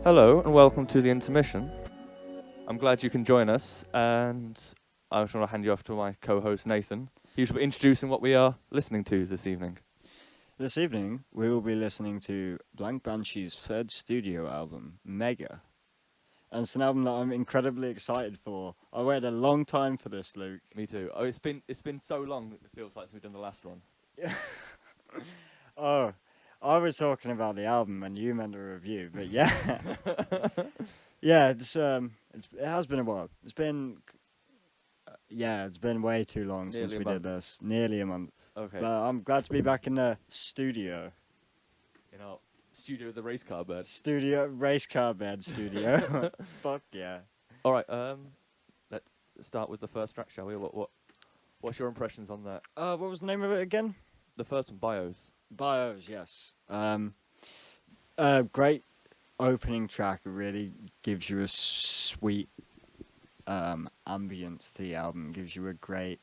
Hello and welcome to the intermission. I'm glad you can join us, and I just want to hand you off to my co-host Nathan. He should be introducing what we are listening to this evening. This evening, we will be listening to Banshee's third studio album, Mega. And it's an album that I'm incredibly excited for. I waited a long time for this, Luke. Me too. Oh, it's been so long. It feels like since we've done the last one. Oh, I was talking about the album and you meant a review, but yeah. Yeah, it has been a while. It's been way too long since we did this. Nearly a month. Okay. But I'm glad to be back in the studio. In our studio, the race car bed. Race car bed studio. Fuck yeah. All right. Let's start with the first track, shall we? What's your impressions on that? What was the name of it again? The first one, Bios. Bios, yes. Great opening track. It really gives you a sweet ambience to the album. Gives you a great...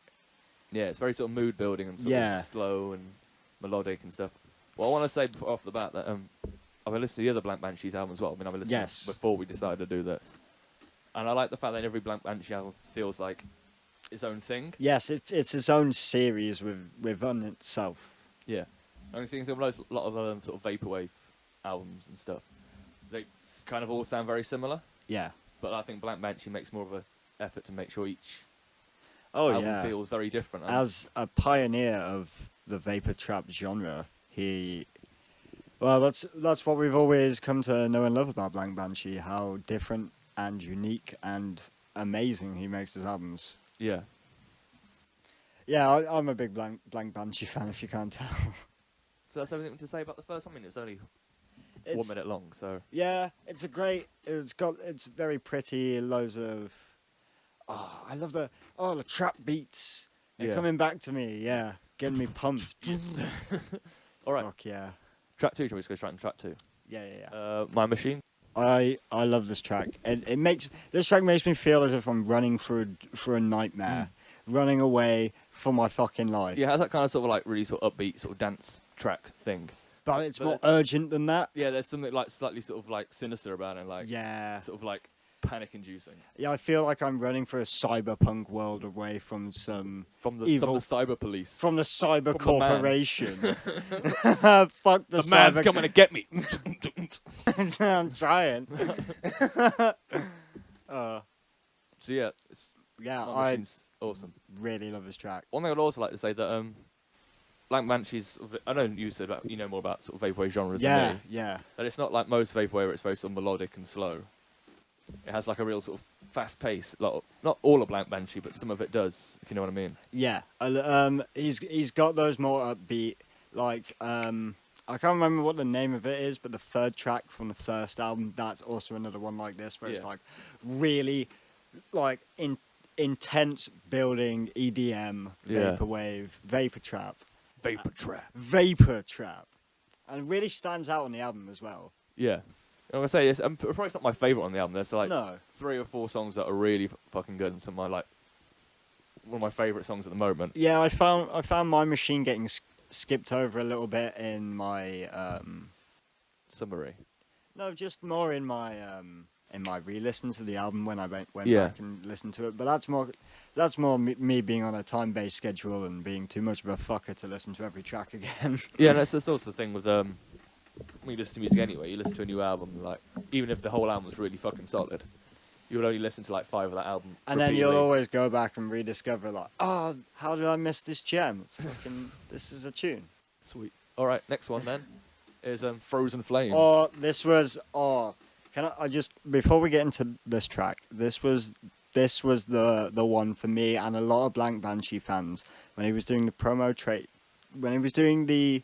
Yeah, it's very sort of mood building and sort of slow and melodic and stuff. Well, I want to say off the bat that I've listened to the other Banshees album as well. I mean, I've listened before we decided to do this. And I like the fact that every Banshee album feels like its own thing. Yes, it's its own series within itself. Yeah. I'm seeing a lot of sort of vaporwave albums and stuff. They kind of all sound very similar. Yeah. But I think Banshee makes more of an effort to make sure each album feels very different. As a pioneer of the vapor trap genre, that's what we've always come to know and love about Banshee, how different and unique and amazing he makes his albums. Yeah. Yeah, I'm a big Banshee fan, if you can't tell. So that's everything to say about the first one. I mean, it's only 1 minute long, so... Yeah, it's very pretty, loads of... Oh, I love the trap beats. They're coming back to me, getting me pumped. All right. Fuck yeah. Track 2, shall we just go straight on track 2? Yeah. My Machine. I love this track. This track makes me feel as if I'm running through a nightmare, running away from my fucking life. Yeah, it has that kind of sort of like really sort of upbeat sort of dance track thing. But it's more urgent than that. Yeah, there's something like slightly sort of like sinister about it, like sort of like panic-inducing. Yeah, I feel like I'm running for a cyberpunk world away from some evil... From the cyber police. From the cyber corporation. Fuck the man's coming to get me. I'm trying. So yeah, I awesome. Really love this track. One thing I'd also like to say that Banshee's, I know you said you know more about sort of vaporwave genres than me. Yeah. That it's not like most vaporwave where it's very sort of melodic and slow. It has like a real sort of fast pace. Not all of Banshee, but some of it does, if you know what I mean. Yeah. He's got those more upbeat, like I can't remember what the name of it is, but the third track from the first album, that's also another one like this, where it's like really like intense building EDM, vaporwave, vapor trap. Vapor trap. And it really stands out on the album as well. Yeah. I'm going to say, probably it's not my favourite on the album. There's like 3 or 4 songs that are really fucking good, and some of my one of my favourite songs at the moment. Yeah, I found My Machine getting skipped over a little bit in my summary. No, just more in my re-listens of the album when I went back and listened to it. But that's more me being on a time-based schedule and being too much of a fucker to listen to every track again. Yeah, that's also the thing with when you listen to music anyway. You listen to a new album, like even if the whole album was really fucking solid, you'll only listen to like 5 of that album. And then you'll always go back and rediscover like, how did I miss this gem? It's fucking this is a tune. Sweet. All right, next one then is Frozen Flame. Can I just, before we get into this track, this was the one for me and a lot of Banshee fans when he was doing the promo when he was doing the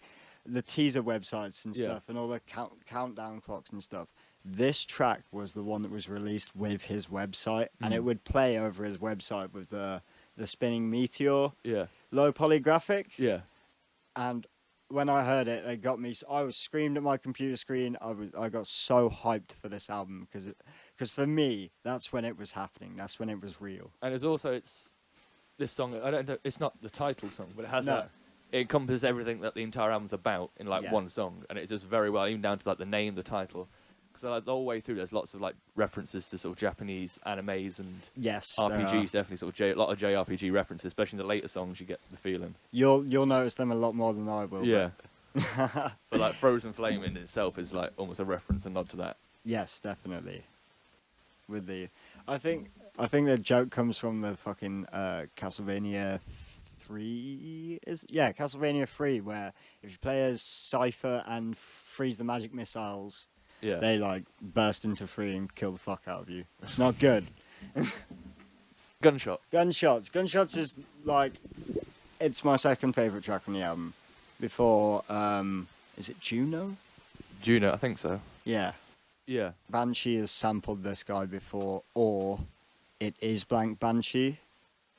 teaser websites and stuff and all the countdown clocks and stuff. This track was the one that was released with his website, and it would play over his website with the spinning meteor, low poly graphic. Yeah. And when I heard it, it got me. I was screamed at my computer screen. I got so hyped for this album because for me, that's when it was happening. That's when it was real. And it's this song. I don't know. It's not the title song, but it has that. It encompasses everything that the entire album's about in one song, and it does very well, even down to like the name, the title. because like, the whole way through there's lots of like references to sort of Japanese animes and Yes, RPGs. Definitely sort of a lot of JRPG references, especially in the later songs. You get the feeling. You'll notice them a lot more than I will. Yeah. But like Frozen Flame in itself is like almost a reference and nod to that. Yes, definitely. I think the joke comes from the fucking Castlevania 3 Castlevania 3, where if you play as Cypher and freeze the magic missiles, they like burst into free and kill the fuck out of you. It's not good. Gunshots is like, it's my second favorite track on the album. Before, is it Juno? Juno, I think so. Yeah. Yeah. Banshee has sampled this guy before, or it is blank Banshee.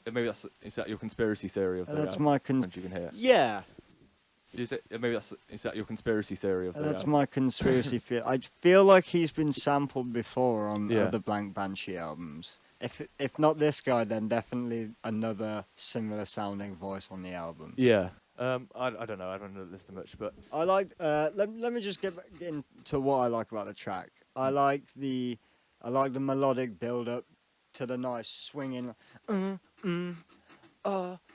Maybe is that your conspiracy theory of the That's my you can hear? Yeah. Is that your conspiracy theory of the That's my conspiracy theory. I feel like he's been sampled before on Yeah. other blank Banshee albums. If not this guy, then definitely another similar sounding voice on the album. Yeah. I don't know. I don't listen much, but I like. Let me just get into what I like about the track. I like the melodic build up to the nice swinging.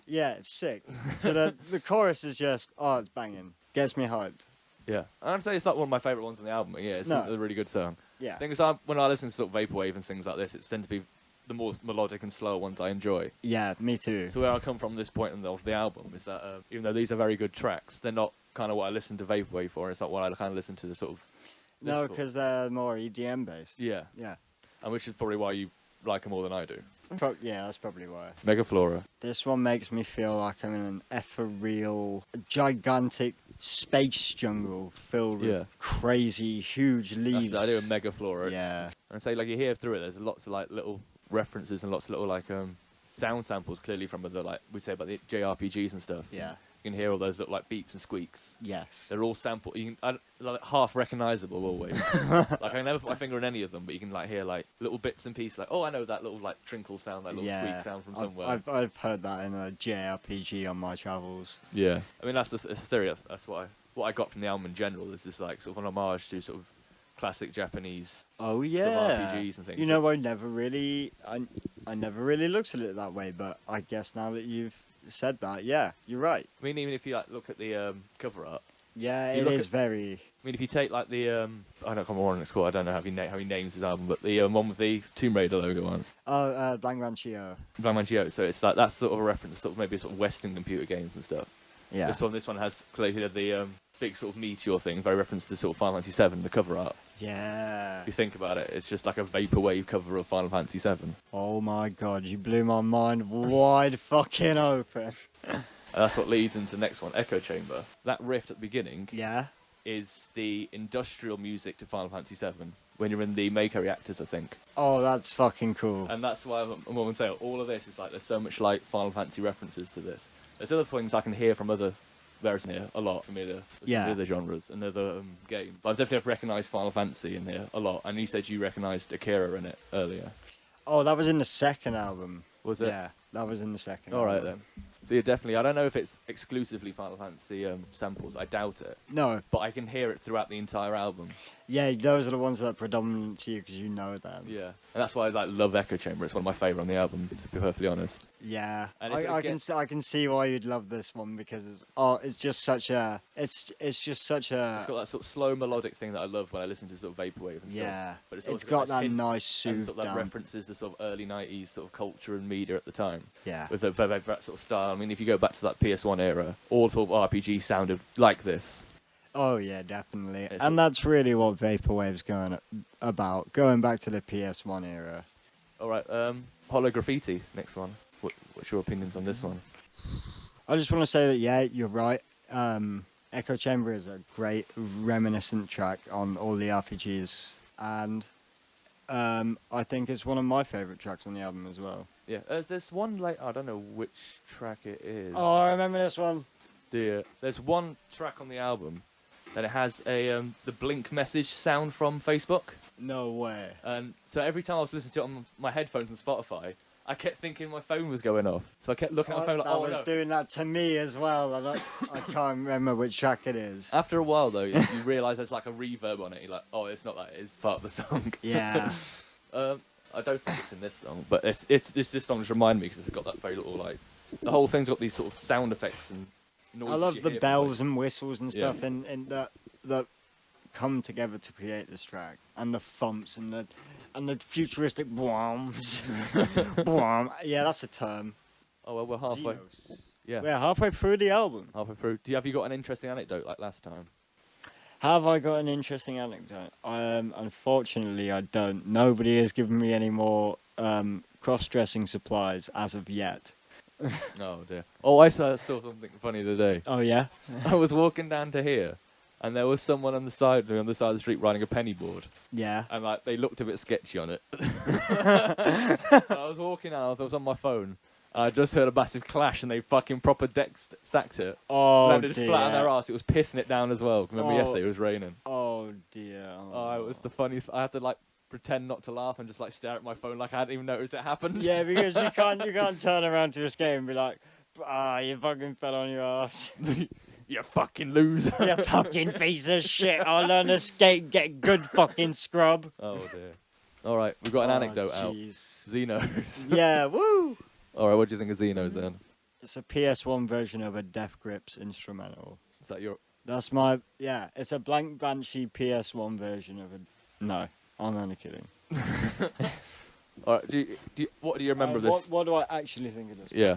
Yeah, it's sick. So the chorus is just, it's banging. Gets me hyped. yeah. I'd say it's not one of my favourite ones on the album, but yeah, it's a really good song. Yeah. Thing is, when I listen to sort of vaporwave and things like this, it tends to be the more melodic and slow ones I enjoy. Yeah, me too. So where I come from this point of the album is that even though these are very good tracks, they're not kind of what I listen to vaporwave for. It's not what I kind of listen to the sort of. No, because they're more EDM based. Yeah. Yeah. And which is probably why you like them more than I do. Yeah, that's probably why. Megaflora. This one makes me feel like I'm in an ethereal, gigantic space jungle filled with crazy, huge leaves. That's the idea of Megaflora. Yeah. And say like you hear through it, there's lots of like little references and lots of little like sound samples clearly from the like we'd say about the JRPGs and stuff. Yeah. You can hear all those little like beeps and squeaks. Yes. They're all sampled. You can like half recognizable always. Like I can never put my finger on any of them, but you can like hear like little bits and pieces. Like I know that little like trinkle sound, that little squeak sound from somewhere. I've heard that in a JRPG on my travels. Yeah. I mean that's the theory. That's what I got from the album in general. Is this like sort of an homage to sort of classic Japanese sort of RPGs and things. You know, I never really looked at it that way, but I guess now that you've said that, yeah, you're right. I mean, even if you like look at the cover art. Yeah, it is very. I mean, if you take like the I don't remember what it's called. I don't know how he names his album, but the one with the Tomb Raider logo on. Oh, Blank Banshee-O. Blank Banshee-O. So it's like that's sort of a reference to sort of maybe sort of Western computer games and stuff. Yeah. This one has clearly the big sort of meteor thing, very reference to sort of Final Fantasy VII, the cover art. Yeah. If you think about it, it's just like a vaporwave cover of Final Fantasy VII. Oh my god, you blew my mind wide fucking open. And that's what leads into the next one, Echo Chamber. That riff at the beginning is the industrial music to Final Fantasy VII, when you're in the Mako reactors, I think. Oh, that's fucking cool. And that's why I'm going to say all of this is like, there's so much like Final Fantasy references to this. There's other things I can hear from other various in here a lot from other genres and other games. But I definitely have recognised Final Fantasy in here a lot. And you said you recognised Akira in it earlier. Oh, that was in the second album. Was it? Yeah, that was in the second album. All right then. So yeah, definitely. I don't know if it's exclusively Final Fantasy samples. I doubt it. No. But I can hear it throughout the entire album. Yeah, those are the ones that are predominant to you because you know them. Yeah, and that's why I love Echo Chamber. It's one of my favourite on the album, to be perfectly honest. Yeah, I can see why you'd love this one because it's just such a. It's got that sort of slow melodic thing that I love when I listen to sort of vaporwave and stuff. Yeah, but it's got that nice soothe and sort of like references to sort of early '90s sort of culture and media at the time. Yeah, with that sort of style. I mean, if you go back to that PS1 era, all sort of RPG sounded like this. Oh yeah, definitely, and that's really what vaporwave's going back to the PS1 era. All right, Hollow Graffiti, next one. What's your opinions on this one? I just want to say that you're right. Echo Chamber is a great reminiscent track on all the RPGs, and I think it's one of my favourite tracks on the album as well. Yeah, there's one I don't know which track it is. Oh, I remember this one. There's one track on the album that it has the blink message sound from Facebook. No way. And so every time I was listening to it on my headphones and Spotify, I kept thinking my phone was going off, so I kept looking at my phone like, that was no. doing that to me as well. I can't remember which track it is. After a while, though, you realise there's like a reverb on it. You're like, oh, it's not that. It's part of the song. Yeah. I don't think it's in this song, but this song just reminded me because it's got that very little like. The whole thing's got these sort of sound effects and noises. I love the hear bells and whistles and stuff, and that come together to create this track, and the thumps and the futuristic bombs. Yeah, that's a term. Oh well, we're halfway. Xenos. Yeah, We're halfway through the album. halfway through. Have you got an interesting anecdote like last time? Have I got an interesting anecdote? Unfortunately, I don't. Nobody has given me any more cross-dressing supplies as of yet. Oh dear. Oh, I saw something funny the other day. Oh yeah. I was walking down to here, and there was someone on the side of the street riding a penny board, Yeah. and like they looked a bit sketchy on it. I was walking out. I was on my phone. And I just heard a massive clash, and they fucking proper stacked it. Oh Landed dear. flat on their ass. It was pissing it down as well. Remember Oh. yesterday it was raining. Oh dear. Oh, it was the funniest. I had to like pretend not to laugh and just like stare at my phone like I hadn't even noticed it happened. Yeah, because you can't turn around to escape and be like, you fucking fell on your ass. You fucking loser. You fucking piece of shit. I'll learn to skate, get good fucking scrub. Oh dear. All right, we've got an anecdote out. Jeez. Xenos. Yeah, woo! All right, what do you think of Xenos then? It's a PS1 version of a Death Grips instrumental. Is that your? That's my, yeah, it's a Blank Banshee PS1 version of a, no, I'm only kidding. All right, what do you remember of this? What do I actually think of this? Yeah.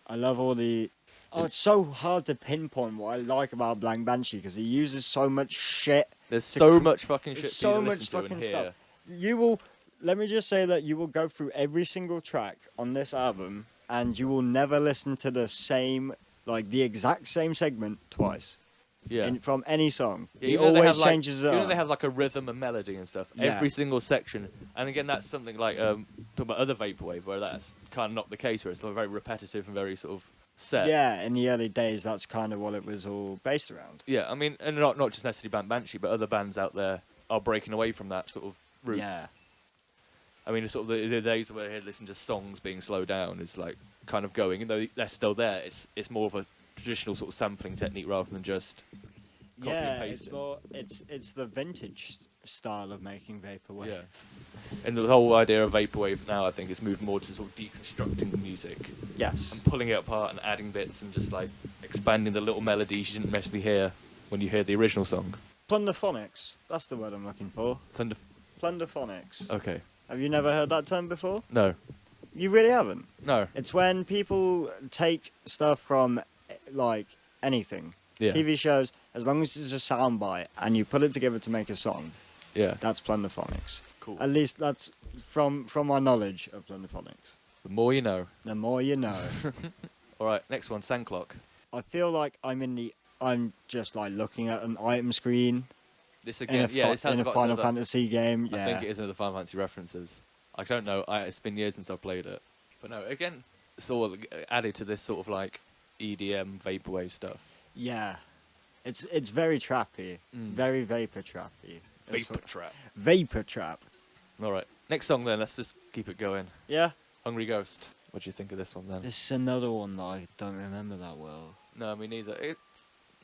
I love all the, it's so hard to pinpoint what I like about Blank Banshee because he uses so much shit. There's so much fucking shit. There's so to much listen to fucking and stuff. hear. You will, let me just say that you will go through every single track on this album and you will never listen to the same, like the exact same segment twice. Yeah. From any song. Yeah, he even though they always have, like, changes it even up. though they have like a rhythm and melody and stuff. Yeah. Every single section. And again, that's something like talking about other vaporwave where that's kind of not the case, where it's very repetitive and very sort of set. Yeah, in the early days, that's kind of what it was all based around. Yeah, I mean, and not just necessarily Banshee, but other bands out there are breaking away from that sort of roots. Yeah. I mean, sort of the days where you listen to songs being slowed down is like kind of going, even though they're still there. It's more of a traditional sort of sampling technique rather than just copy and pasting. It's more it's the vintage style of making vaporwave. Yeah, and the whole idea of vaporwave now, I think, is moved more to sort of deconstructing the music. Yes. And pulling it apart and adding bits and just like expanding the little melodies you didn't necessarily hear when you hear the original song. Plunderphonics. That's the word I'm looking for. Plunderphonics. Okay. Have you never heard that term before? No. You really haven't? No. It's when people take stuff from, like, anything. Yeah. TV shows, as long as it's a soundbite, and you put it together to make a song. Yeah. That's plunderphonics. Cool. At least that's from my knowledge of plunderphonics. The more you know. The more you know. All right, next one, Sandclock. I feel like I'm just like looking at an item screen This again, this has in a got Final another, Fantasy game. Yeah. I think it is another Final Fantasy references. I don't know. It's been years since I've played it, but no. Again, sort of added to this sort of like EDM vaporwave stuff. Yeah. It's very trappy. Very vapor trappy. Vapor trap. All right. Next song then. Let's just keep it going. Yeah. Hungry Ghost. What do you think of this one then? This is another one that I don't remember that well. No, me neither.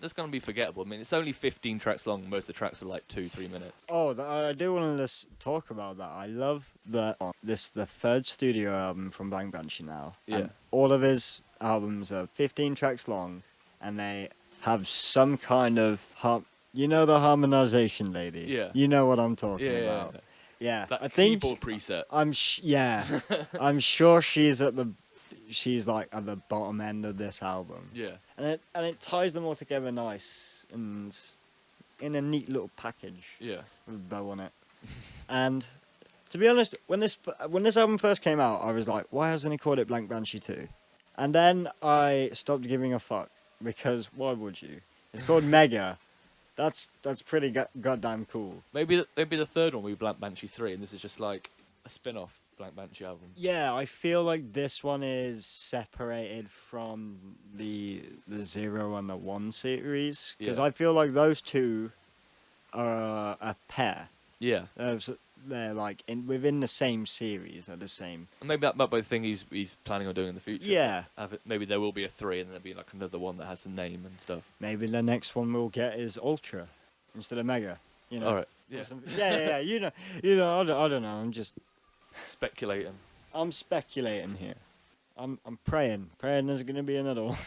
It's going to be forgettable. I mean, it's only 15 tracks long. Most of the tracks are like 2-3 minutes. Oh, I do want to talk about that. I love the third studio album from Blank Banshee now. Yeah. And all of his albums are 15 tracks long, and they have some kind of you know the harmonization lady. Yeah. You know what I'm talking about. Yeah. Yeah. That I think keyboard preset. yeah. I'm sure she's like at the bottom end of this album. Yeah. And it ties them all together nice and in a neat little package. Yeah. With a bow on it. And to be honest, when this album first came out, I was like, why hasn't he called it Blank Banshee 2? And then I stopped giving a fuck because why would you? It's called Mega. That's pretty goddamn cool. Maybe the third one will be Blank Banshee 3, and this is just like a spin-off Blank Banshee album. Yeah, I feel like this one is separated from the 0 and the 1 series because Yeah. I feel like those two are a pair. Yeah. they're like within the same series. They're the same. And maybe that might be the thing he's planning on doing in the future. Yeah. Maybe there will be a 3, and then there'll be like another one that has a name and stuff. Maybe the next one we'll get is Ultra instead of Mega. You know. All right. Yeah. Yeah. You know. I don't know. I'm just speculating. I'm speculating here. I'm praying there's going to be another one.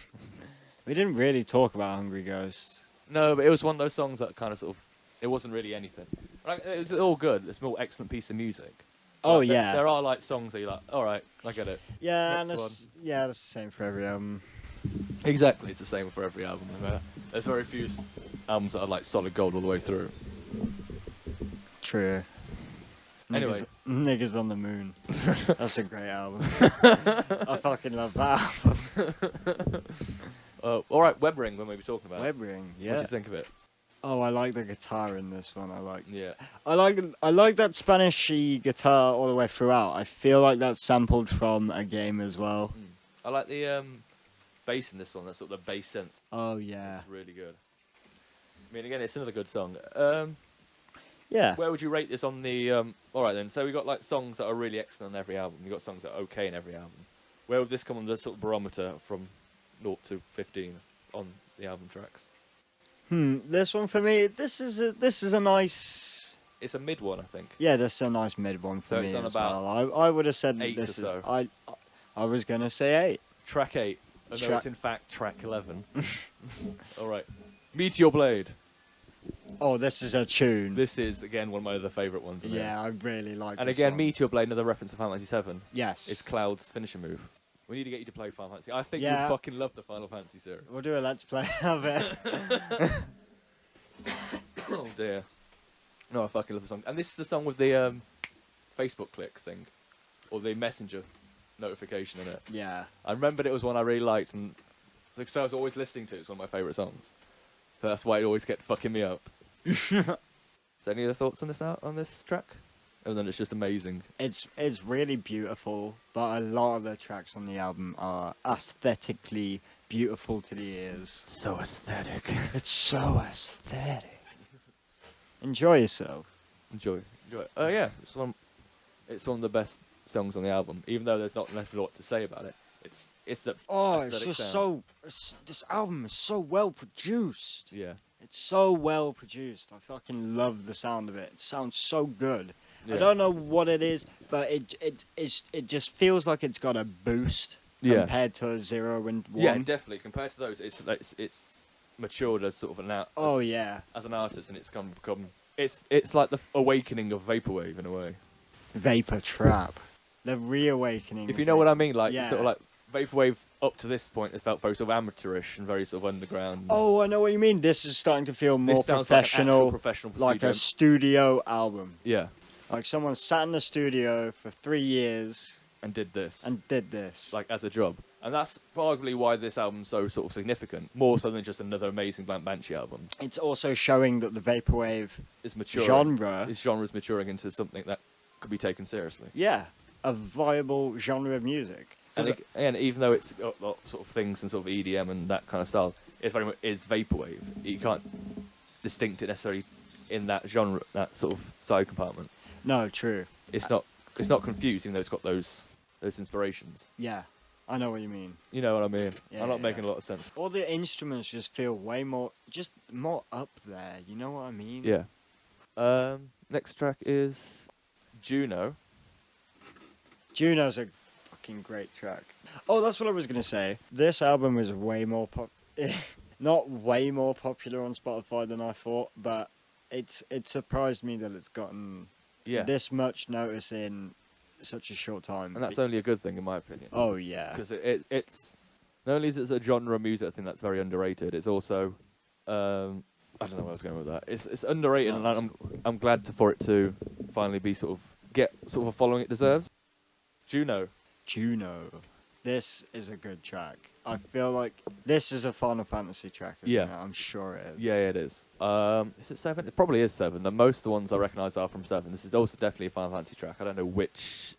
We didn't really talk about Hungry Ghosts. No, but it was one of those songs that kind of sort of, it wasn't really anything. Like, it was all good. It's an excellent piece of music. Oh, like, yeah. There are like songs that you're like, all right, I get it. Yeah, Next that's the same for every album. Exactly, it's the same for every album. There's very few albums that are like solid gold all the way through. True. Anyway. Niggas on the Moon. That's a great album. I fucking love that album. All right, Web Ring, when we were talking about Web Ring, yeah. What do you think of it? Oh, I like the guitar in this one. Yeah. I like that Spanish-y guitar all the way throughout. I feel like that's sampled from a game as well. I like the bass in this one. That's sort of the bass synth. Oh yeah. It's really good. I mean, again, it's another good song. Yeah. Where would you rate this on the? All right then. So we got like songs that are really excellent on every album. You got songs that are okay in every album. Where would this come on the sort of barometer from 0 to 15 on the album tracks? This one for me. This is a nice. It's a mid one, I think. Yeah, this is a nice mid one for me it's on as about well. I would have said 8 this or is. so. I was gonna say 8. Track 8. No, it's in fact track 11. All right. Meteor Blade. Oh, this is a tune. This is again one of my other favourite ones. Yeah, I really like. And this again, one. Meteor Blade, another reference to Final Fantasy VII. Yes. It's Cloud's finisher move. We need to get you to play Final Fantasy. I think Yeah. you'd fucking love the Final Fantasy series. We'll do a let's play of it. Oh dear. No, I fucking love the song. And this is the song with the Facebook click thing, or the messenger notification in it. Yeah. I remembered it was one I really liked, and because I was always listening to it. It's one of my favourite songs. So that's why it always kept fucking me up. So any other thoughts on this track? Other than it's just amazing. It's really beautiful, but a lot of the tracks on the album are aesthetically beautiful to the ears. So aesthetic. It's so aesthetic. Enjoy yourself. Enjoy. Yeah, it's one of the best songs on the album. Even though there's not a lot to say about it, it's the it's just sound. this album is so well produced. Yeah. It's so well produced. I fucking love the sound of it. It sounds so good. Yeah. I don't know what it is, but it just feels like it's got a boost compared to 0 and 1. Yeah, definitely. Compared to those, it's matured as sort of as an artist, and it's become it's like the awakening of vaporwave in a way. Vapor trap, the reawakening. If you know what I mean, like yeah. sort of like vaporwave up to this point has felt very sort of amateurish and very sort of underground. Oh, I know what you mean. This is starting to feel more professional, like a studio album. Yeah. Like someone sat in the studio for 3 years and did this. Like as a job. And that's probably why this album's so sort of significant, more so than just another amazing Banshee album. It's also showing that the vaporwave is maturing. Genre's maturing into something that could be taken seriously. Yeah, a viable genre of music. And even though it's got sort of things and sort of EDM and that kind of style, it very much is vaporwave. You can't distinct it necessarily in that genre, that sort of side compartment. No, true. It's not confused, even though it's got those inspirations. Yeah, I know what you mean. You know what I mean? Yeah, I'm not making a lot of sense. All the instruments just feel way more up there. You know what I mean? Yeah. Next track is Juno. Juno's a fucking great track. Oh, that's what I was gonna say. This album is way more not way more popular on Spotify than I thought, but it surprised me that it's gotten this much notice in such a short time. And that's only a good thing, in my opinion. Oh yeah, because it's not only is it a genre of music thing that's very underrated, it's also I don't know where I was going with that. It's underrated, and I'm glad for it to finally be get a following it deserves. Juno. This is a good track. I feel like this is a Final Fantasy track. Isn't it? I'm sure it is. Yeah, it is. Is it 7? It probably is 7. Most of the ones I recognise are from 7. This is also definitely a Final Fantasy track. I don't know which.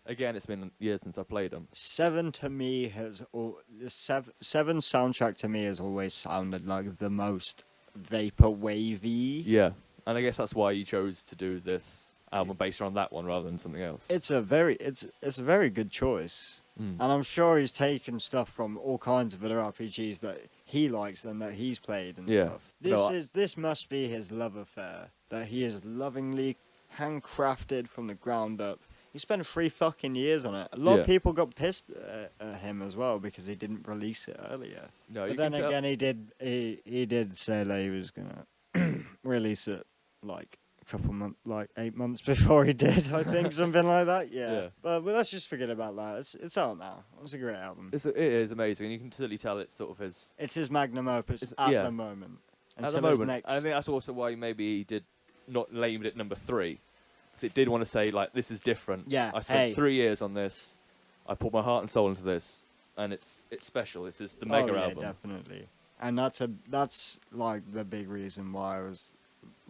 Again, it's been years since I played them. 7 to me has 7 soundtrack to me has always sounded like the most vaporwavy. Yeah, and I guess that's why you chose to do this album based around that one rather than something else. It's a very good choice. And I'm sure he's taken stuff from all kinds of other RPGs that he likes and that he's played and stuff. This must be his love affair that he has lovingly handcrafted from the ground up. He spent 3 fucking years on it. A lot of people got pissed at him as well because he didn't release it earlier. No, but then again, he did say that he was gonna release it like a couple months, like 8 months before he did. I think something like that. Yeah. But let's just forget about that. It's out now. It's a great album. It is amazing, and you can totally tell it's sort of his. It's his magnum opus at the moment. At the moment, I think that's also why maybe he did not named it number 3. It did want to say, like, this is different. Yeah. I spent 3 years on this. I put my heart and soul into this, and it's special. This is the mega album. Definitely. And that's like the big reason why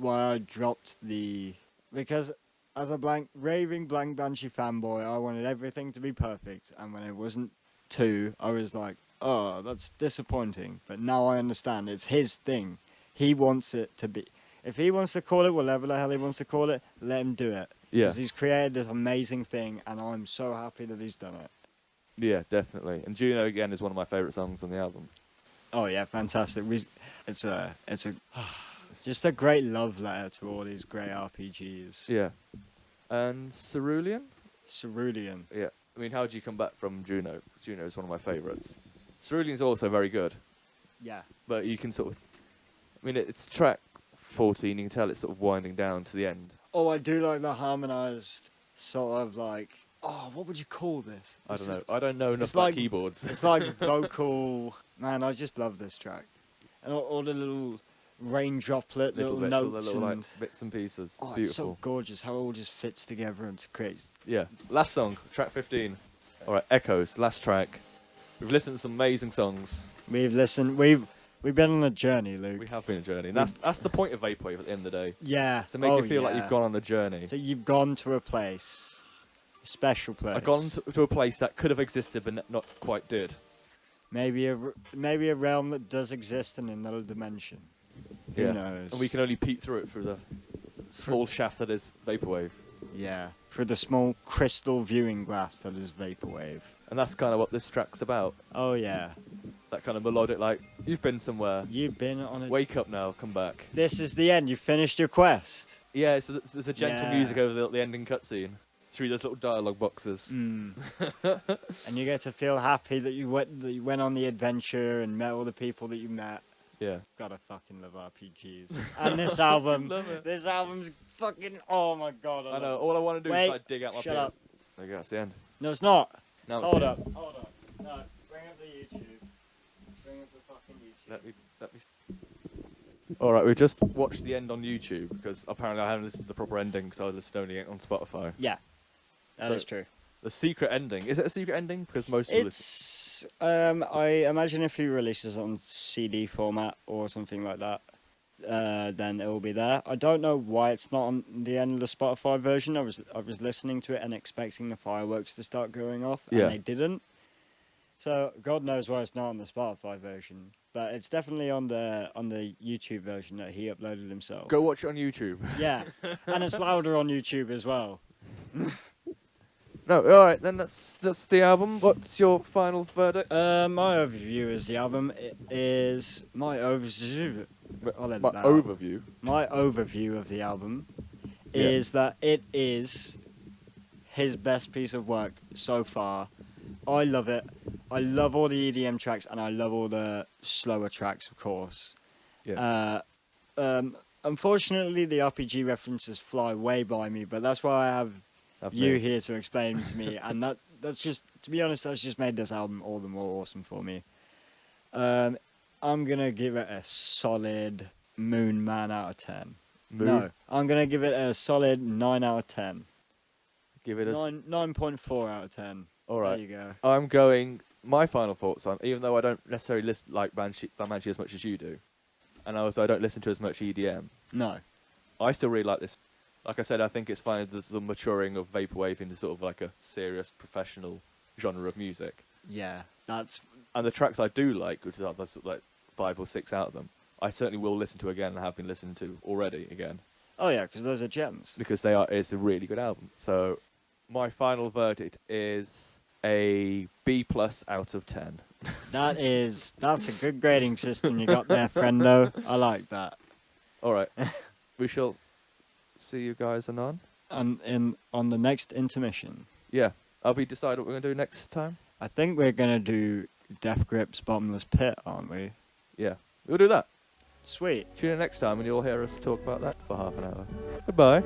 I dropped because as a raving Blank Banshee fanboy, I wanted everything to be perfect, and when it wasn't too, I was like, oh, that's disappointing. But now I understand it's his thing. He wants it to be. If he wants to call it whatever the hell he wants to call it, let him do it. Yeah. Because he's created this amazing thing, and I'm so happy that he's done it. Yeah, definitely. And Juno, again, is one of my favourite songs on the album. Oh, yeah, fantastic. It's just a great love letter to all these great RPGs. Yeah. And Cerulean? Cerulean. Yeah. I mean, how do you come back from Juno? 'Cause Juno is one of my favourites. Cerulean's also very good. Yeah. But you can sort of... I mean, it's track 14, you can tell it's sort of winding down to the end. Oh, I do like the harmonised sort of like... Oh, what would you call this? I don't know. I don't know enough about keyboards. It's like vocal... Man, I just love this track. And all the little rain droplet, little bits, notes all the little, like, bits and pieces. It's beautiful. It's so gorgeous how it all just fits together and creates... Yeah. Last song, track 15. All right, Echoes, last track. We've listened to some amazing songs. We've been on a journey, Luke. We have been on a journey. And that's the point of Vaporwave at the end of the day. Yeah. To make you feel like you've gone on a journey. So you've gone to a place. A special place. I've gone to a place that could have existed but not quite did. Maybe a realm that does exist in another dimension. Who knows? And we can only peek through it through the small shaft that is Vaporwave. Yeah. Through the small crystal viewing glass that is Vaporwave. And that's kind of what this track's about. Oh, yeah. That kind of melodic, like, you've been somewhere. You've been on a... Wake up now, come back. This is the end. You finished your quest. Yeah, so there's a gentle music over the ending cutscene. Through those little dialogue boxes. And you get to feel happy that you went on the adventure and met all the people that you met. Yeah. Gotta fucking love RPGs. And this album. This album's fucking... Oh, my God. I know. All I want to do is like dig out my shut up. There you go, that's the end. No, it's not. No, Hold up. No, bring up the YouTube. Bring up the fucking YouTube. Let me... Alright, we've just watched the end on YouTube, because apparently I haven't listened to the proper ending, because I was listening only on Spotify. Yeah, that is true. The secret ending. Is it a secret ending? Because most people I imagine if he releases it on CD format or something like that, then it will be there. I don't know why it's not on the end of the Spotify version. I was listening to it and expecting the fireworks to start going off, and they didn't. So God knows why it's not on the Spotify version, but it's definitely on the YouTube version that he uploaded himself. Go watch it on YouTube. Yeah, and it's louder on YouTube as well. No, all right, then that's the album. What's your final verdict? My overview is the album. It is my overview. My overview of the album is that it is his best piece of work so far. I love it. I love all the EDM tracks, and I love all the slower tracks, of course. Yeah. Unfortunately, the RPG references fly way by me, but that's why I have you here to explain to me, and that's just, to be honest, that's just made this album all the more awesome for me. I'm gonna give it a solid Moon Man out of 10. No, I'm gonna give it a solid 9 out of 10. Give it a 9.4 out of 10. All right. There you go. I'm going. My final thoughts on, even though I don't necessarily like Banshee as much as you do, and also I don't listen to as much EDM. No. I still really like this. Like I said, I think it's fine. There's the maturing of Vaporwave into sort of like a serious, professional genre of music. Yeah, that's... And the tracks I do like, which is like 5 or 6 out of them, I certainly will listen to again and have been listening to already again. Oh yeah, because those are gems. Because it's a really good album. So my final verdict is a B+ out of 10. That's a good grading system you got there, friendo. I like that. All right. We shall see you guys anon. On the next intermission. Yeah. Have we decided what we're going to do next time? I think we're going to do Death Grip's Bottomless Pit, aren't we? Yeah. We'll do that. Sweet. Tune in next time and you'll hear us talk about that for half an hour. Goodbye.